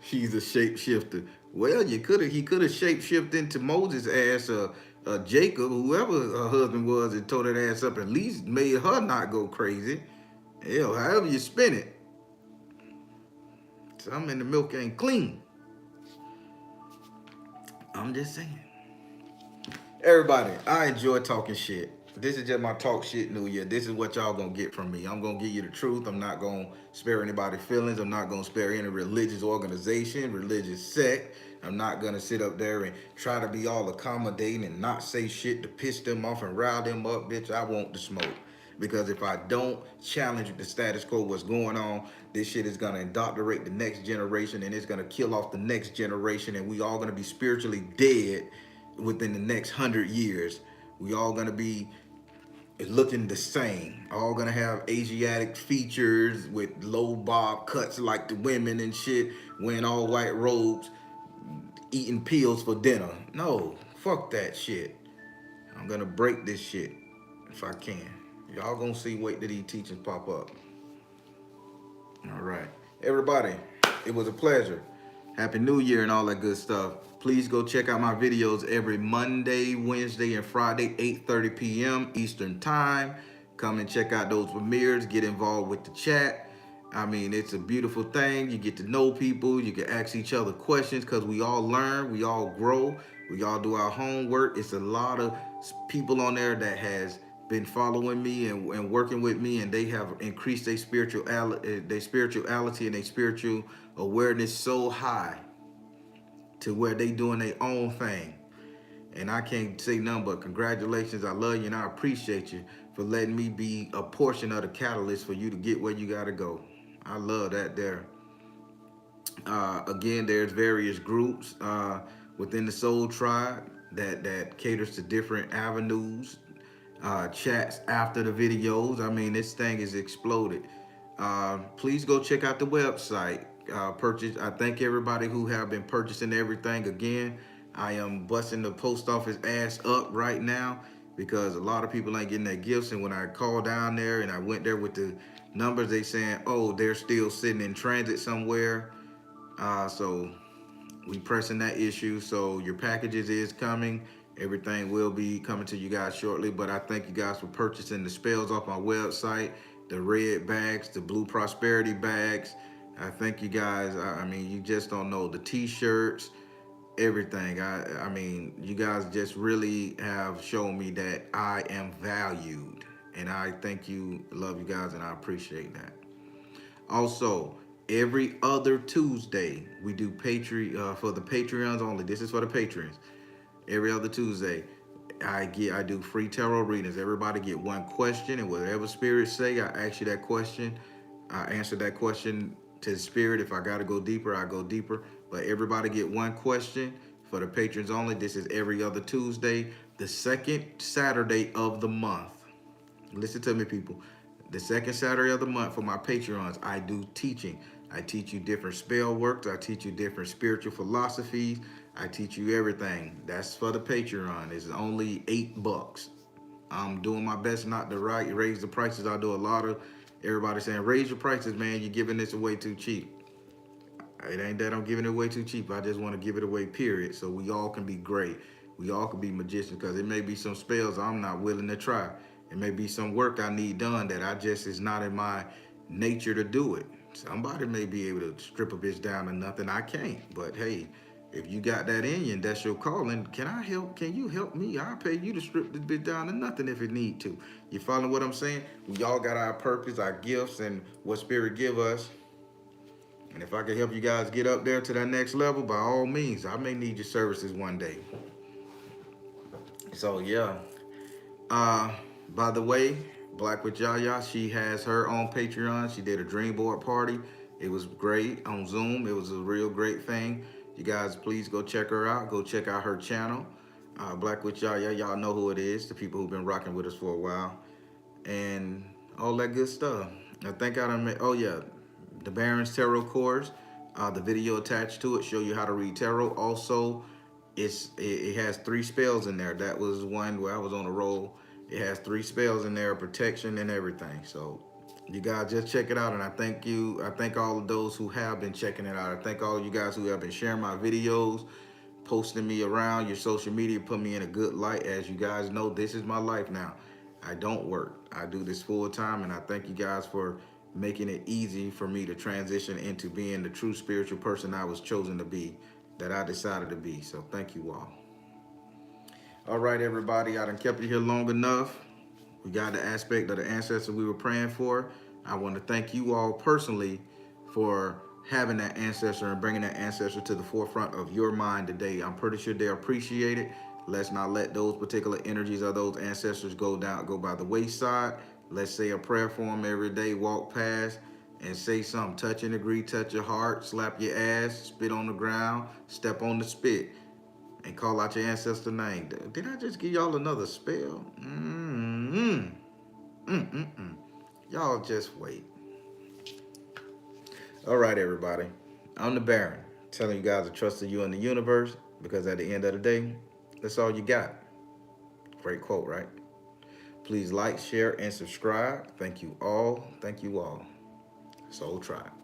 She's a shapeshifter. Well, he could have shapeshifted into Moses' ass, Jacob, whoever her husband was, and tore that ass up. At least made her not go crazy. Hell, however you spin it, something in the milk ain't clean. I'm just saying. Everybody, I enjoy talking shit. This is just my talk shit new year. This is what y'all gonna get from me. I'm gonna give you the truth. I'm not gonna spare anybody's feelings. I'm not gonna spare any religious organization, religious sect. I'm not gonna sit up there and try to be all accommodating and not say shit to piss them off and rile them up, bitch. I want the smoke. Because if I don't challenge the status quo, what's going on, this shit is gonna indoctrinate the next generation, and it's gonna kill off the next generation, and we all gonna be spiritually dead within the next 100 years. We all gonna be looking the same. All gonna have Asiatic features with low bob cuts like the women and shit, wearing all white robes, eating pills for dinner. No, fuck that shit. I'm gonna break this shit if I can. Y'all gonna see, wait till these teachings pop up. All right. Everybody, it was a pleasure. Happy New Year and all that good stuff. Please go check out my videos every Monday, Wednesday, and Friday, 8:30 p.m. Eastern Time. Come and check out those premieres. Get involved with the chat. I mean, it's a beautiful thing. You get to know people. You can ask each other questions because we all learn. We all grow. We all do our homework. It's a lot of people on there that has been following me and working with me, and they have increased their spirituality and their spiritual awareness so high to where they doing their own thing. And I can't say nothing but congratulations. I love you and I appreciate you for letting me be a portion of the catalyst for you to get where you gotta go. I love that there. Again, there's various groups within the Soul Tribe that caters to different avenues, chats after the videos. I mean, this thing is exploded. Please go check out the website. Purchase. I thank everybody who have been purchasing everything. Again, I am busting the post office ass up right now because a lot of people ain't getting their gifts. And when I called down there and I went there with the numbers, they saying, "Oh, they're still sitting in transit somewhere." So we pressing that issue. So your packages is coming. Everything will be coming to you guys shortly. But I thank you guys for purchasing the spells off my website, the red bags, the blue prosperity bags. I thank you guys. I mean, you just don't know the t-shirts, everything. I mean, you guys just really have shown me that I am valued. And I thank you, love you guys, and I appreciate that. Also, every other Tuesday, we do Patreon for the Patreons only. This is for the patrons. Every other Tuesday, I do free tarot readings. Everybody get one question, and whatever spirits say, I ask you that question. I answer that question to the spirit. If I gotta go deeper, I go deeper. But everybody get one question for the patrons only. This is every other Tuesday, the second Saturday of the month. Listen to me, people. The second Saturday of the month for my Patreons, I do teaching. I teach you different spell works. I teach you different spiritual philosophies. I teach you everything. That's for the Patreon. It's only $8. I'm doing my best not to raise the prices. I do a lot of everybody saying, raise your prices, man. You're giving this away too cheap. It ain't that I'm giving it away too cheap. I just want to give it away, period. So we all can be great. We all can be magicians because it may be some spells I'm not willing to try. It may be some work I need done that I just is not in my nature to do it. Somebody may be able to strip a bitch down to nothing. I can't. But hey, if you got that in you and that's your calling, can I help? Can you help me? I'll pay you to strip this bitch down to nothing if it need to. You following what I'm saying? We all got our purpose, our gifts, and what spirit give us. And if I can help you guys get up there to that next level, by all means, I may need your services one day. So yeah. Uh, by the way, Black with Yaya, she has her own Patreon. She did a dream board party. It was great on Zoom. It was a real great thing. You guys, please go check her out. Go check out her channel. Black with Yaya, y'all know who it is. The people who've been rocking with us for a while. And all that good stuff. I think I done oh yeah, the Baron's Tarot course. The video attached to it show you how to read tarot. Also, it has 3 spells in there. That was one where I was on a roll. It has 3 spells in there, protection and everything. So you guys just check it out. And I thank you. I thank all of those who have been checking it out. I thank all you guys who have been sharing my videos, posting me around your social media, put me in a good light. As you guys know, this is my life now. I don't work. I do this full time, and I thank you guys for making it easy for me to transition into being the true spiritual person I was chosen to be, that I decided to be. So thank you all. All right, everybody, I done kept you here long enough. We got the aspect of the ancestor we were praying for. I want to thank you all personally for having that ancestor and bringing that ancestor to the forefront of your mind today. I'm pretty sure they appreciate it. Let's not let those particular energies of those ancestors go by the wayside. Let's say a prayer for them every day, walk past and say something. Touch and agree, touch your heart, slap your ass, spit on the ground, step on the spit, and call out your ancestor name. Did I just give y'all another spell? Y'all just wait. All right, everybody. I'm the Baron, telling you guys to trust in you and the universe, because at the end of the day, that's all you got. Great quote, right? Please like, share, and subscribe. Thank you all. Thank you all. Soul Tribe.